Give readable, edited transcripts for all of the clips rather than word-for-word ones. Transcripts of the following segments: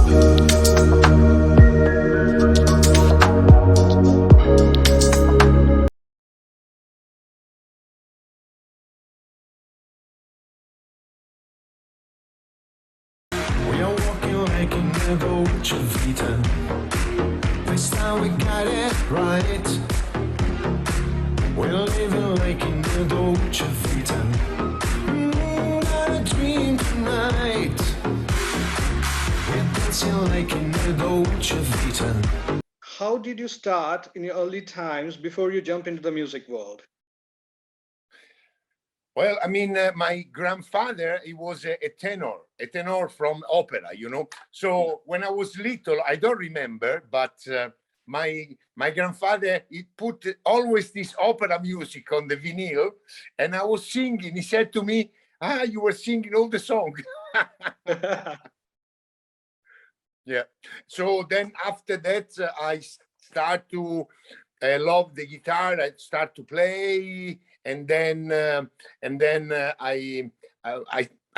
We are walking like in the Dolce Vita. This time we got it right. We're living like in the Dolce Vita. Not a dream tonight. We're dancing like in the Dolce Vita. How did you start in your early times before you jump into the music world? Well, I mean, my grandfather, he was a tenor from opera, you know. So when I was little, I don't remember, but my grandfather, he put always this opera music on the vinyl, and I was singing. He said to me, you were singing all the song. Yeah. So then after that, I start to love the guitar. I start to play, and then I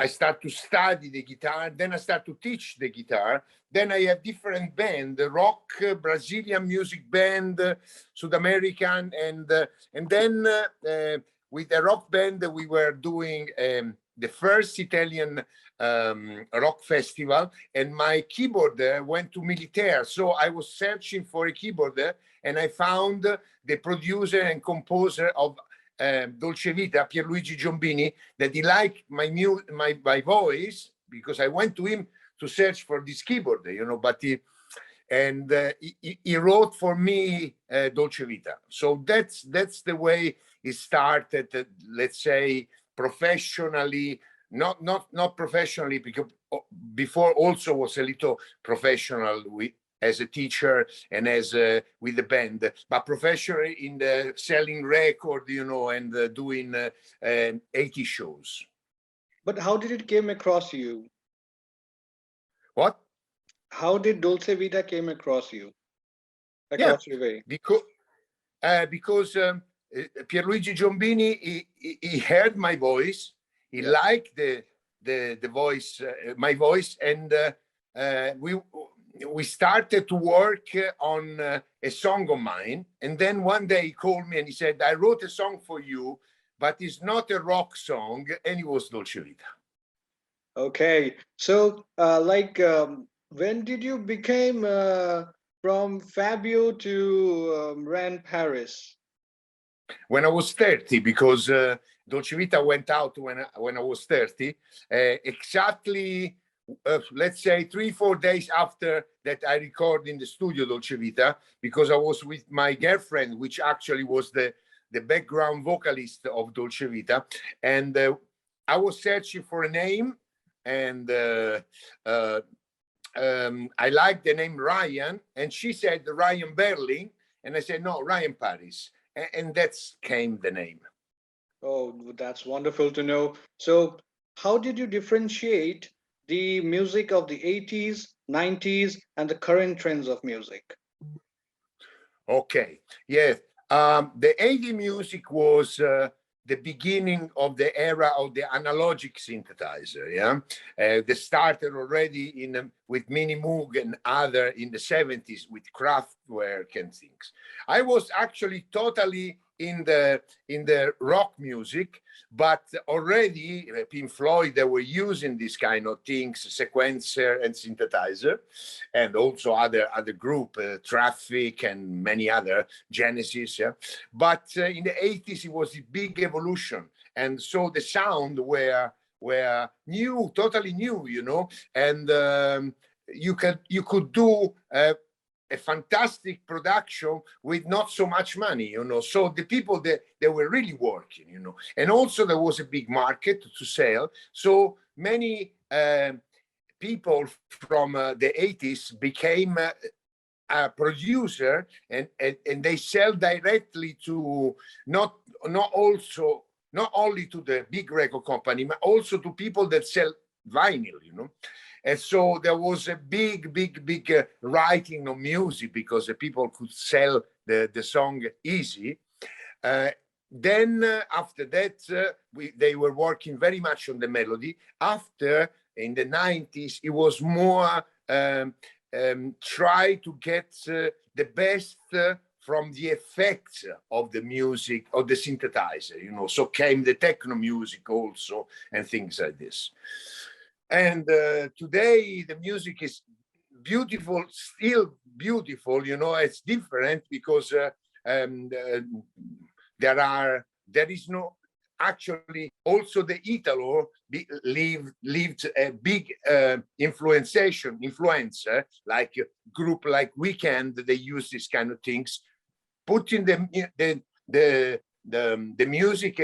start to study the guitar. Then I start to teach the guitar. Then I have different band, rock, Brazilian music band, South American, and then with a rock band we were doing the first Italian rock festival, and my keyboarder went to militaire. So I was searching for a keyboarder, and I found the producer and composer of Dolce Vita, Pierluigi Giombini, that he liked my voice, because I went to him to search for this keyboarder, you know, but he wrote for me Dolce Vita. So that's the way it started, let's say, professionally. Not professionally, because before also was a little professional as a teacher and as with the band, but professionally in the selling record, you know, and doing 80 shows. But how did it came across you? What? How did Dolce Vita came across you? Across your way? Because Pierluigi Giombini, he heard my voice. He liked the voice, my voice, and we started to work on a song of mine. And then one day he called me and he said, I wrote a song for you, but it's not a rock song, and it was Dolce Vita. Okay, so when did you became from Fabio to Ran Paris? When I was 30, because Dolce Vita went out when I was 30, exactly, let's say 3-4 days after that I recorded in the studio Dolce Vita, because I was with my girlfriend, which actually was the background vocalist of Dolce Vita, and I was searching for a name, and I liked the name Ryan, and she said Ryan Berling, and I said no, Ryan Paris, and that's came the name. Oh, that's wonderful to know. So, how did you differentiate the music of the 80s, 90s, and the current trends of music? Okay, yes. The 80s music was the beginning of the era of the analogic synthesizer. Yeah, they started already with Mini Moog and other in the 70s with Kraftwerk and things. I was actually totally in the rock music, but already Pink Floyd, they were using this kind of things, sequencer and synthesizer, and also other group, Traffic and many other, Genesis. Yeah, but in the 80s it was a big evolution, and so the sound were new, totally new, you know, and you could do a fantastic production with not so much money, you know. So the people that they were really working, you know, and also there was a big market to sell. So many people from the 80s became a producer, and they sell directly to not only to the big record company, but also to people that sell vinyl, you know. And so there was a big writing of music, because the people could sell the song easy. Then after that, they were working very much on the melody. After, in the 90s, it was more try to get the best from the effects of the music, of the synthesizer, you know, so came the techno music also and things like this. And today the music is beautiful, still beautiful, you know. It's different because there is no, actually also the Italo lived a big influence, like a group like Weekend, they use these kind of things, putting the music,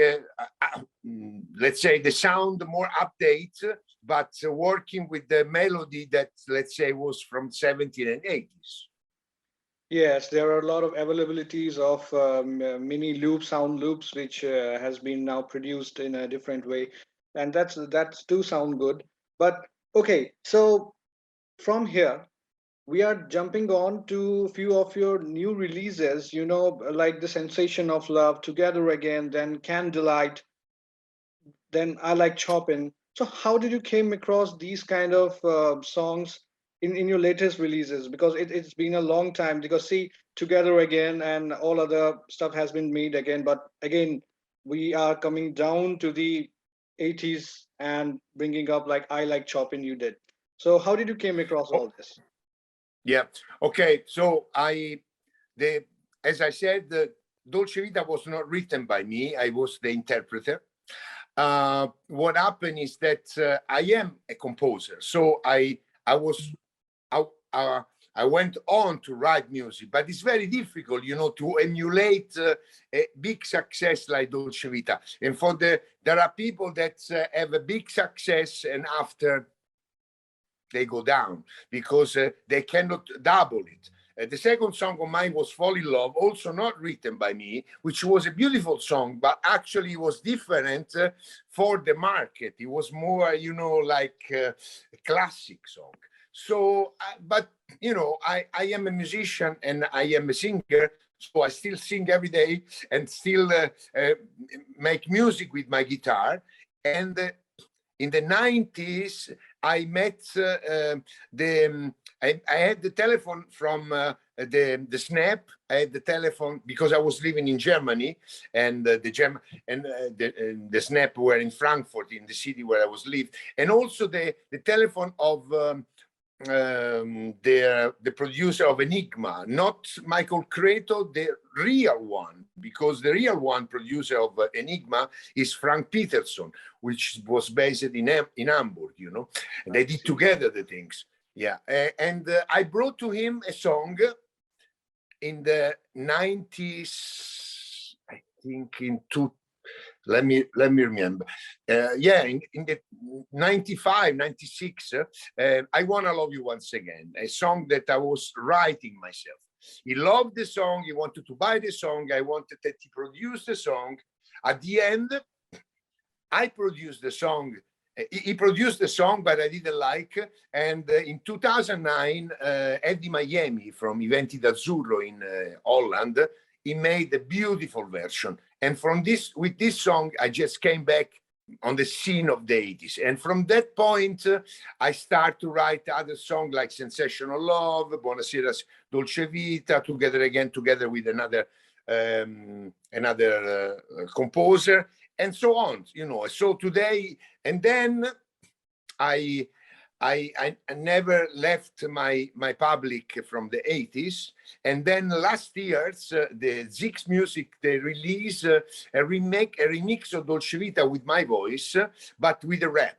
let's say the sound more update, but working with the melody that, let's say, was from 70s and 80s. Yes, there are a lot of availabilities of mini loop sound loops, which has been now produced in a different way, and that's do sound good. But okay, so from here we are jumping on to a few of your new releases. You know, like the Sensation of Love, Together Again, then Candlelight, then I Like Chopin. So how did you came across these kind of songs in your latest releases? Because it's been a long time. Because see, Together Again and all other stuff has been made again, but again, we are coming down to the 80s and bringing up like I Like Chopin you did. So how did you came across all this? Yeah. Okay. So as I said, the Dolce Vita was not written by me. I was the interpreter. What happened is that I am a composer, so I went on to write music, but it's very difficult, you know, to emulate a big success like Dolce Vita. And there are people that have a big success and after they go down because they cannot double it. The second song of mine was Fall in Love, also not written by me, which was a beautiful song, but actually it was different for the market. It was more, you know, like a classic song. So, but, you know, I am a musician and I am a singer, so I still sing every day and still make music with my guitar. And in the 90s, I met I had the telephone from the Snap. I had the telephone because I was living in Germany, and the Snap were in Frankfurt, in the city where I was lived, and also the telephone of the producer of Enigma, not Michael Creto, the real one, because the real one producer of Enigma is Frank Peterson, which was based in Hamburg, you know, and they did together the things. Yeah, and I brought to him a song in the 90s, I think let me remember. Yeah, in the 95, 96, I Wanna Love You Once Again, a song that I was writing myself. He loved the song, he wanted to buy the song, I wanted that he produce the song. At the end, I produced the song. He produced the song, but I didn't like. And in 2009, Eddie Miami from I Venti d'Azzurro in Holland, he made a beautiful version. And with this song, I just came back on the scene of the 80s. And from that point, I start to write other songs like Sensational Love, Buonasera Dolce Vita, Together Again, together with another composer, and so on, you know. So today, and then I never left my public from the 80s. And then last year's the Zix Music, they release a remix of Dolce Vita with my voice, but with a rap.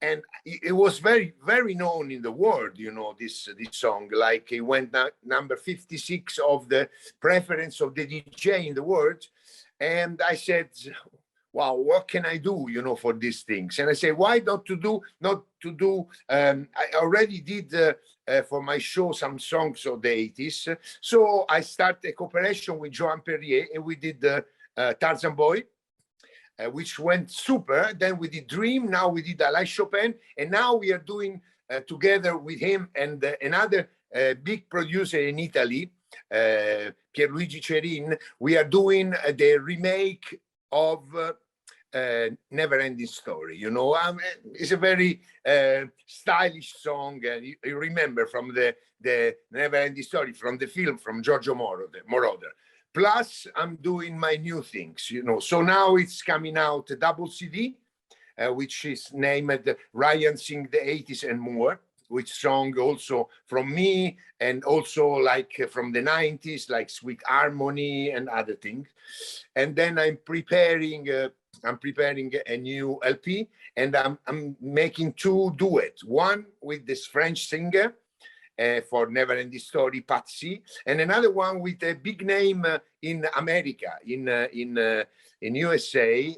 And it was very, very known in the world, you know, this song. Like it went number 56 of the preference of the DJ in the world. And I said, wow, what can I do, you know, for these things? And I say, why not to do? I already did for my show some songs of the 80s. So I started a cooperation with Joan Perrier, and we did Tarzan Boy, which went super. Then we did Dream. Now we did I Like Chopin, and now we are doing together with him and another big producer in Italy, Pierluigi Cerin. We are doing the remake of Never Ending Story. You know, it's a very stylish song. You remember from the Never Ending Story, from the film, from Giorgio Moroder. Plus, I'm doing my new things, you know. So now it's coming out a double CD, which is named Ryan Sing the 80s and More, which song also from me and also like from the 90s, like Sweet Harmony and other things. And then I'm preparing a new LP, and I'm making two duets, one with this French singer for Never Ending Story, Patsy, and another one with a big name in America, in USA,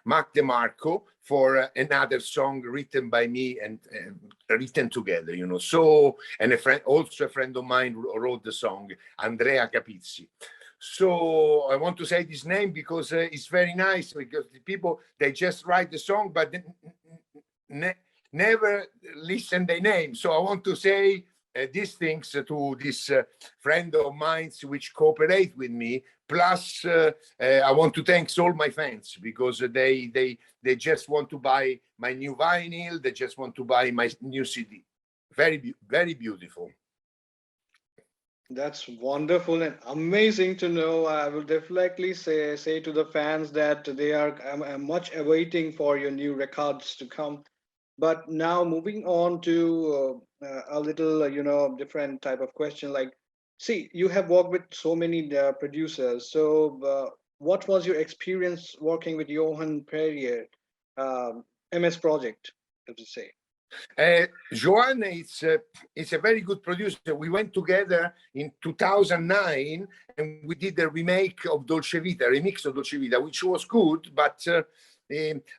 Mark DeMarco, for another song written by me and written together, you know. So, and also a friend of mine wrote the song, Andrea Capizzi. So I want to say this name because it's very nice, because the people, they just write the song, but never listen their name. So I want to say these things to this friend of mine which cooperate with me. Plus, I want to thank all my fans, because they just want to buy my new vinyl. They just want to buy my new CD. Very, very beautiful. That's wonderful and amazing to know. I will definitely say to the fans that they are much awaiting for your new records to come. But now moving on to a little, different type of question. Like, see, you have worked with so many producers. So, what was your experience working with Johan Perrier, MS Project, as you say? Johan is a very good producer. We went together in 2009 and we did a remake of Dolce Vita, remix of Dolce Vita, which was good, but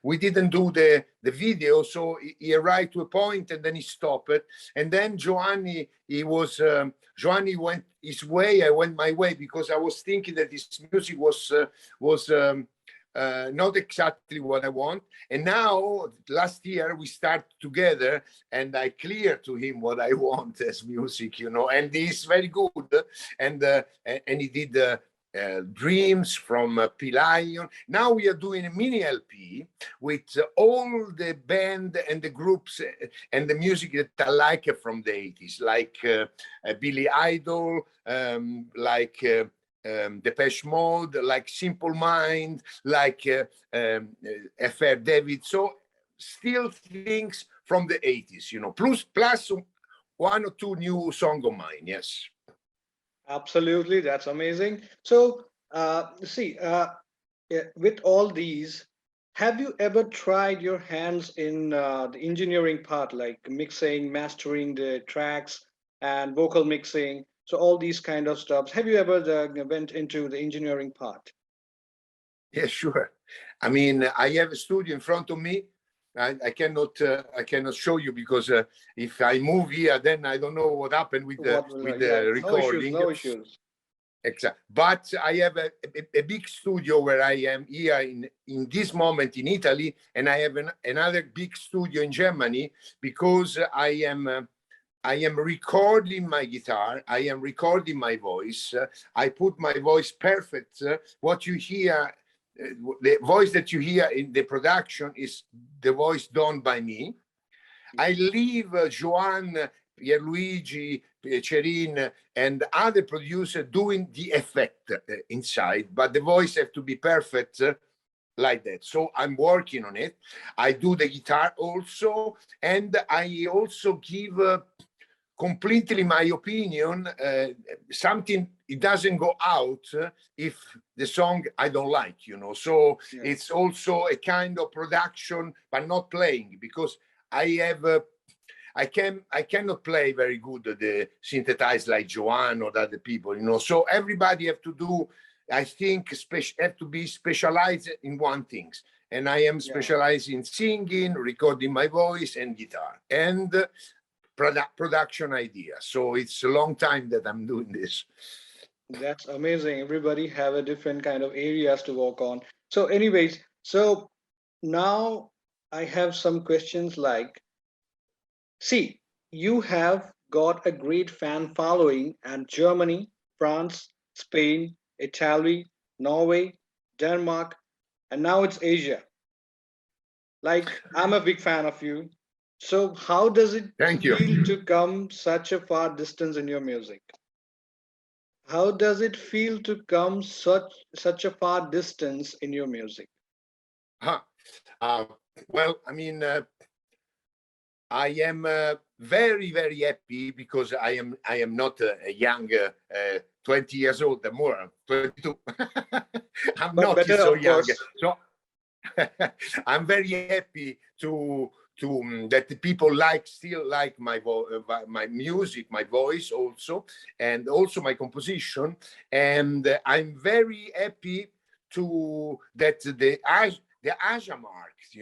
we didn't do the video. So he arrived to a point and then he stopped it. And then Giovanni went his way, I went my way, because I was thinking that his music was not exactly what I want. And now, last year, we started together and I cleared to him what I want as music, you know, and he's very good. And he did Dreams from P-Lion. Now we are doing a mini LP with all the band and the groups and the music that I like from the 80s, like Billy Idol, like Depeche Mode, like Simple Mind, like FR David. So still things from the 80s, you know, plus one or two new songs of mine. Yes. Absolutely, that's amazing. So, with all these, have you ever tried your hands in the engineering part, like mixing, mastering the tracks, and vocal mixing? So all these kind of stuff. Have you ever went into the engineering part? Yeah, sure. I mean, I have a studio in front of me. I cannot show you because if I move here, then I don't know what happened with the recording. No issues. Exactly. But I have a big studio where I am here in this moment in Italy, and I have another big studio in Germany, because I am recording my guitar. I am recording my voice. I put my voice perfect. What you hear, the voice that you hear in the production is the voice done by me. I leave Joan, Pierluigi, Cerin, and other producers doing the effect inside, but the voice has to be perfect like that. So I'm working on it. I do the guitar also, and I also give completely my opinion. Something, it doesn't go out if the song I don't like, you know. So yeah. It's also a kind of production, but not playing, because I cannot play very good the synthesized like Joan or other people, you know. So everybody have to do, I think, have to be specialized in one thing. And I am specialized in singing, recording my voice, and guitar, and production ideas. So it's a long time that I'm doing this. That's amazing. Everybody have a different kind of areas to work on. So anyways, so now I have some questions like, see, you have got a great fan following in Germany, France, Spain, Italy, Norway, Denmark. and now it's Asia. Like, I'm a big fan of you. So how does it Thank you. feel to come such a far distance in your music? How does it feel to come such a far distance in your music? Huh. Uh, well, I mean, I am very, very happy because I am not a young 20 years old, more 22. I'm But not better, so of young, course. so I'm very happy that the people still like my music, my voice also, and also my composition. And I'm very happy to that the Asia marks,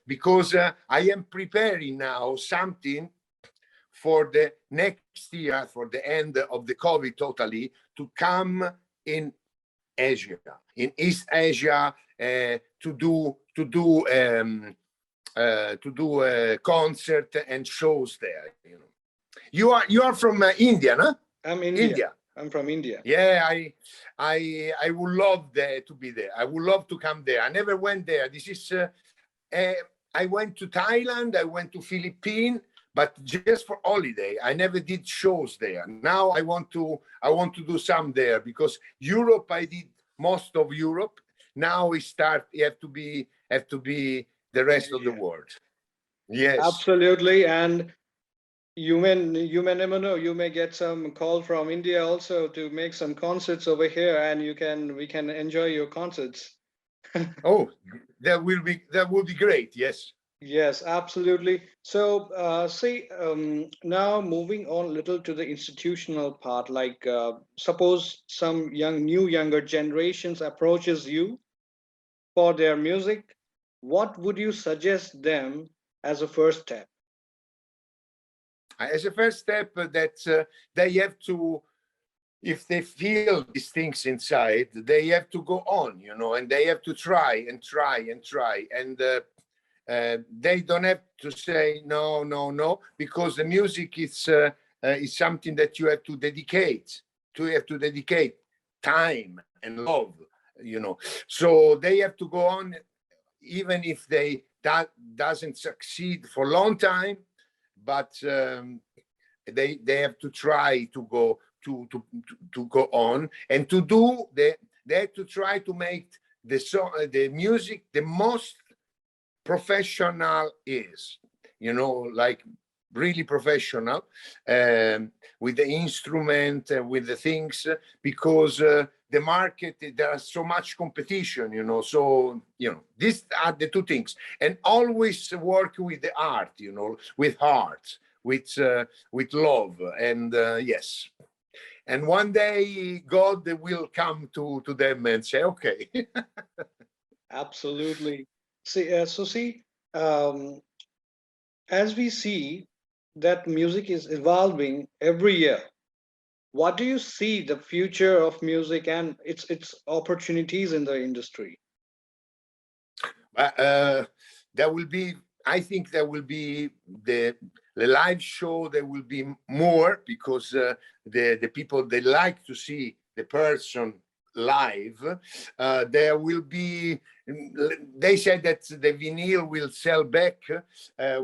because I am preparing now something for the next year, for the end of the COVID totally, to come in Asia, in East Asia, to do a concert and shows there. You are from India, no? I'm India. I'm from India. Yeah, I would love to be there. I would love to come there. I never went there. This is I went to Thailand. I went to Philippines, but just for holiday. I never did shows there. Now I want to do some there because Europe. I did most of Europe. Now we start. You have to be the rest of the world. Yes. Absolutely. And you may never know. You may get some call from India also to make some concerts over here, and we can enjoy your concerts. Oh, that would be great. Yes. Yes, absolutely. So, now moving on a little to the institutional part, like suppose some younger generations approaches you for their music, what would you suggest them as a first step? As a first step, that they have to, if they feel these things inside, they have to go on, and they have to try and try and try. And they don't have to say no, no, no, because the music is something that you have to dedicate. You have to dedicate time and love, So they have to go on, even if that doesn't succeed for a long time, but they have to try to go to go on and to do they have to try to make the music the most professional is, like really professional, with the instrument, with the things, because the market, there's so much competition, so these are the two things. And always work with the art, with heart, with love. And yes, and one day God will come to them and say, okay. Absolutely. Um, as we see that music is evolving every year, what do you see the future of music and its opportunities in the industry? There will be, I think there will be the live show. There will be more because the people, they like to see the person live. There will be, they said that the vinyl will sell back,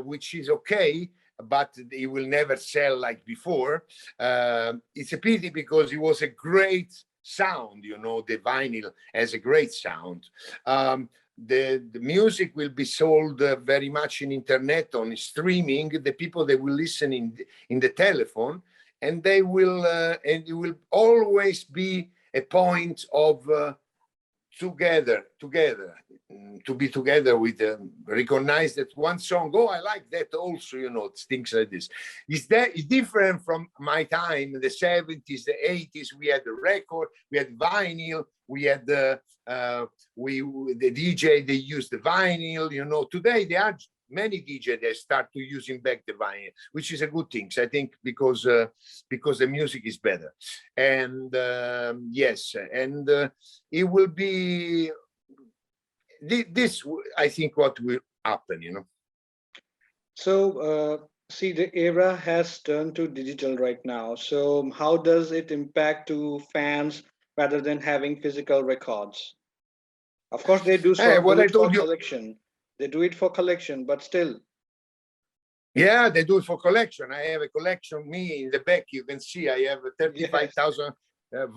which is okay, but it will never sell like before. It's a pity because it was a great sound, the vinyl has a great sound. The music will be sold very much in internet, on streaming. The people, they will listen in the telephone, and they will and it will always be a point of together to be together with recognize that one song, oh, I like that also, things like this. Is different from my time in the 70s, the 80s. We had the record, we had vinyl, we had the DJ, they used the vinyl. Today there are many DJ that start to using back the vinyl, which is a good thing, I think, because the music is better. And yes, and it will be this, I think, what will happen. So, see, the era has turned to digital right now. So, how does it impact to fans rather than having physical records? Of course, they do What do I it for told you. collection. They do it for collection, but still. Yeah, they do it for collection. I have a collection. Me in the back, you can see I have 35,000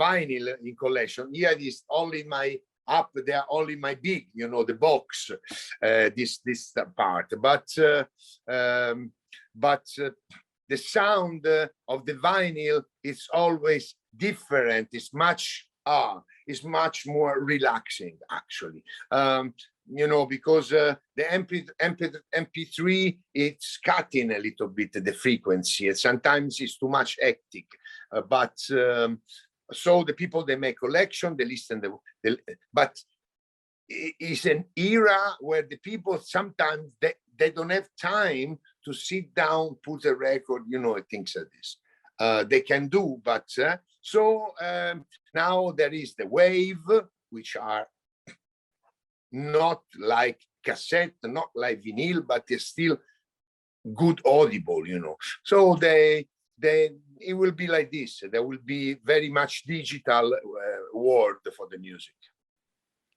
vinyl in collection. Here it is only my up there, only my big, the box. This part, but the sound of the vinyl is always different. It's much more relaxing, actually. Because the MP3, it's cutting a little bit the frequency, and sometimes it's too much hectic. So the people, they make collection, they listen, but it's an era where the people sometimes they don't have time to sit down, put a record, things like this. They can do, but now there is the wave, which are not like cassette, not like vinyl, but they're still good audible, So it will be like this. There will be very much digital world for the music.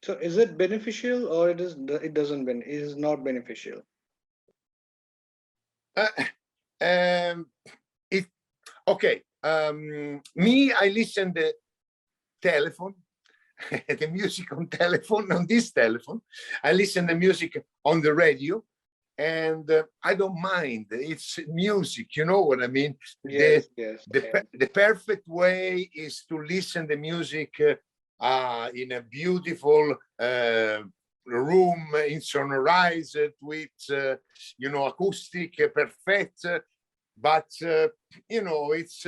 So is it beneficial, or it is not beneficial? Okay. Me, I listen the telephone. The music on this telephone. I listen to music on the radio, and I don't mind. It's music, you know what I mean? Yes, the perfect way is to listen to music in a beautiful room, insonorized with, acoustic, perfect. But, it's...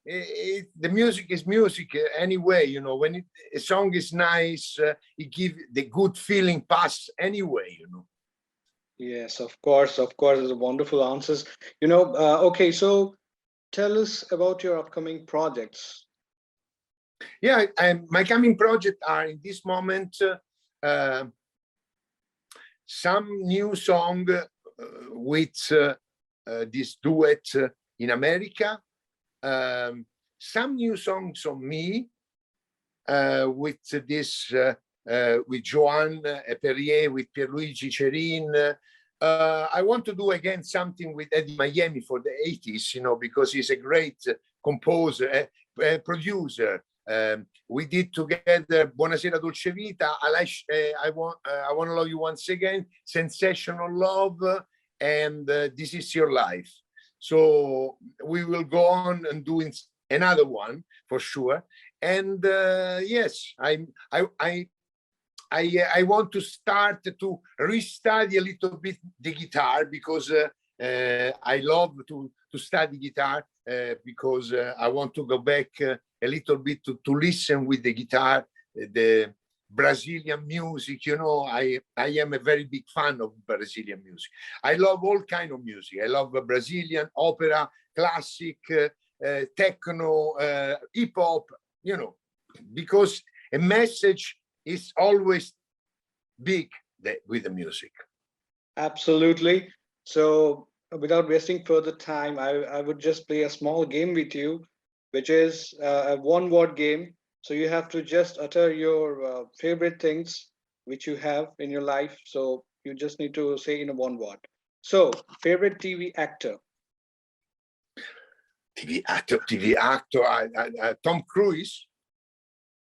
the music is music anyway, when a song is nice, it gives the good feeling pass anyway, Yes, of course, there's wonderful answers. Okay, so tell us about your upcoming projects. Yeah, my coming projects are in this moment some new song with this duet in America. Some new songs on me with this with Joan Perrier, with Pierluigi Cerin. I want to do again something with Eddie Miami for the 80s, because he's a great composer, producer. We did together Buonasera Dolce Vita, I want to love you once again, Sensational Love, and This Is Your Life. So we will go on and doing another one for sure. And yes, I want to start to restudy a little bit the guitar, because I love to study guitar, because I want to go back a little bit to listen with the guitar, the Brazilian music. I am a very big fan of Brazilian music. I love all kind of music. I love Brazilian opera, classic, techno, hip hop, because a message is always big with the music. Absolutely. So without wasting further time, I would just play a small game with you, which is a one-word game. So you have to just utter your favorite things which you have in your life. So you just need to say in a one word. So favorite TV actor. TV actor, Tom Cruise.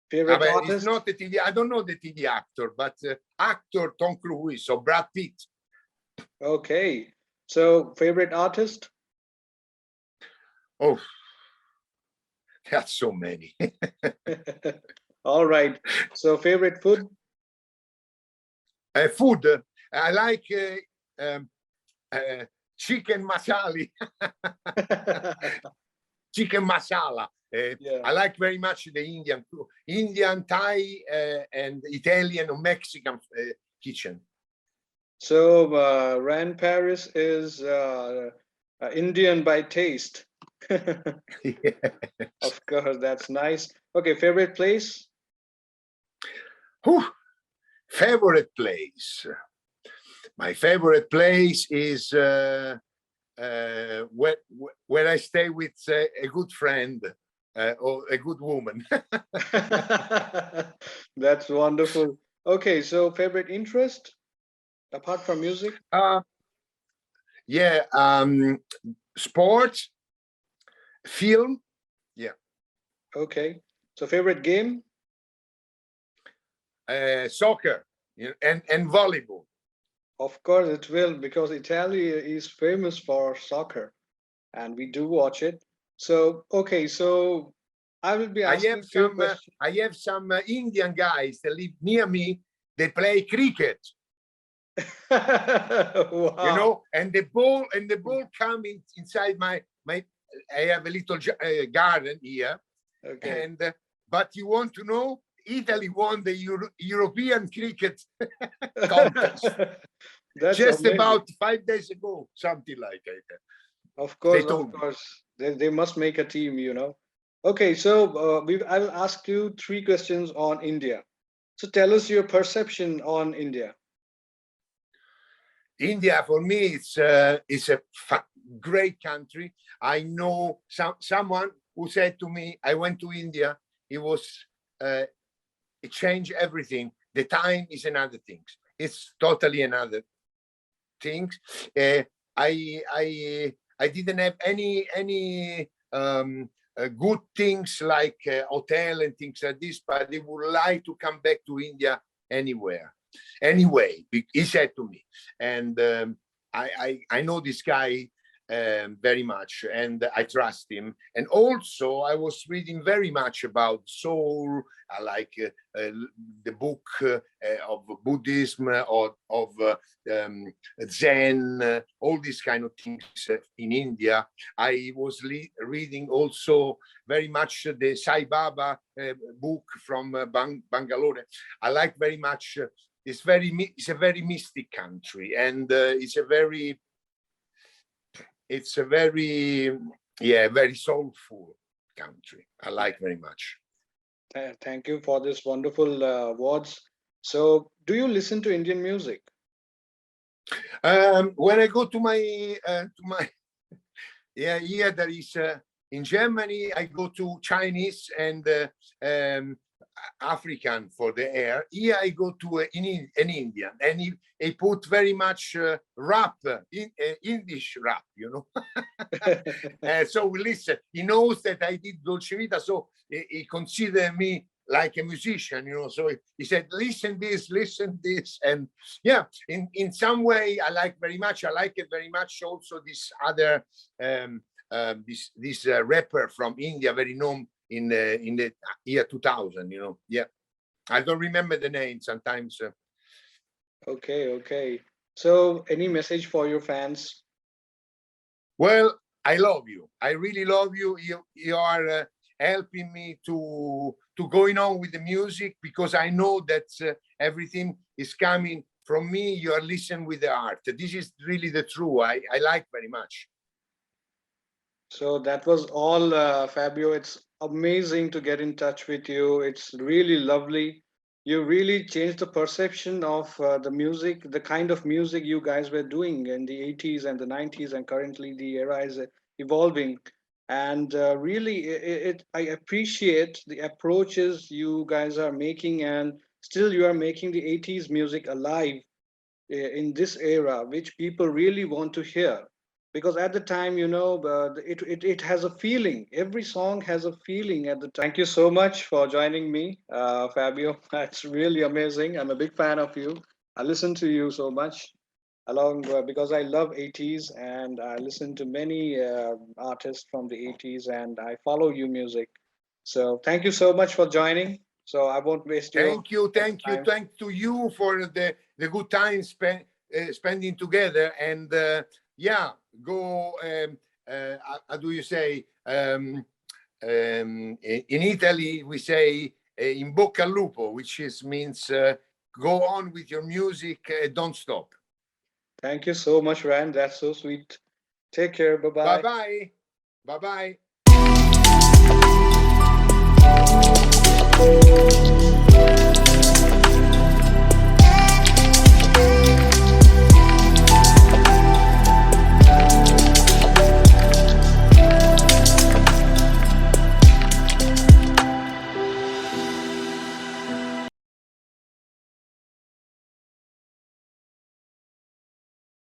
Favorite artist. It's not the TV. I don't know the TV actor, but actor Tom Cruise or Brad Pitt. Okay. So favorite artist. Oh, that's so many. All right. So favorite food. Food. I like chicken masala. Chicken masala. Yeah. I like very much the Indian, Thai, and Italian or Mexican kitchen. So Rand Paris is Indian by taste. Yes. Of course, that's nice. Okay, favorite place? Favorite place. My favorite place is where I stay with a good friend or a good woman. That's wonderful. Okay, so favorite interest apart from music? Yeah, sports, film. Yeah, Okay, so favorite game? soccer, and volleyball. Of course, it will, because Italy is famous for soccer, and we do watch it. So, okay, so I will be I asking have few some questions. Indian guys that live near me. They play cricket, Wow. and the ball coming inside my. I have a little garden here, Okay. and but you want to know? Italy won the European cricket contest That's just amazing. about 5 days ago, something like that. Of They course, of told me. course. They must make a team, you know. Okay, so I will ask you three questions on India. So tell us your perception on India. India for me it's a great country. I know someone who said to me, I went to India. It was it changed everything. The time is another thing. It's totally another thing. I didn't have any good things like hotel and things like this, but I would like to come back to India anyway. He said to me, and I know this guy very much, and I trust him. And also, I was reading very much about soul. I like the book of Buddhism or of Zen, all these kind of things in India. I was reading also very much the Sai Baba book from Bangalore. I like very much. It's a very mystic country, and it's a very very soulful country. I like very much. Thank you for this wonderful words. So, do you listen to Indian music? When I go to my here there is in Germany, I go to Chinese and African for the air. Here I go to an Indian, and he put very much rap, English rap, so we listen. He knows that I did Dolce Vita, so he considered me like a musician, So he said, listen this, and yeah, in some way I like very much. I like it very much. Also, this other this rapper from India, very known in the year 2000. Yeah, I don't remember the name sometimes. Okay. So, any message for your fans? Well, I love you. I really love you. You are helping me to going on with the music, because I know that everything is coming from me. You are listening with the art. This is really the true. I like very much. So that was all, Fabio. It's amazing to get in touch with you. It's really lovely. You really changed the perception of the music, the kind of music you guys were doing in the 80s and the 90s, and currently the era is evolving. And really, I appreciate the approaches you guys are making, and still you are making the 80s music alive in this era, which people really want to hear. Because at the time, it has a feeling. Every song has a feeling at the time. Thank you so much for joining me, Fabio. That's really amazing. I'm a big fan of you. I listen to you so much along because I love 80s, and I listen to many artists from the 80s, and I follow you music. So thank you so much for joining. So I won't waste your Thank you to you for the good time spending together. And yeah, go how do you say, in Italy we say in bocca al lupo, which means go on with your music, don't stop. Thank you so much, Rand. That's so sweet. Take care. Bye-bye. Bye-bye.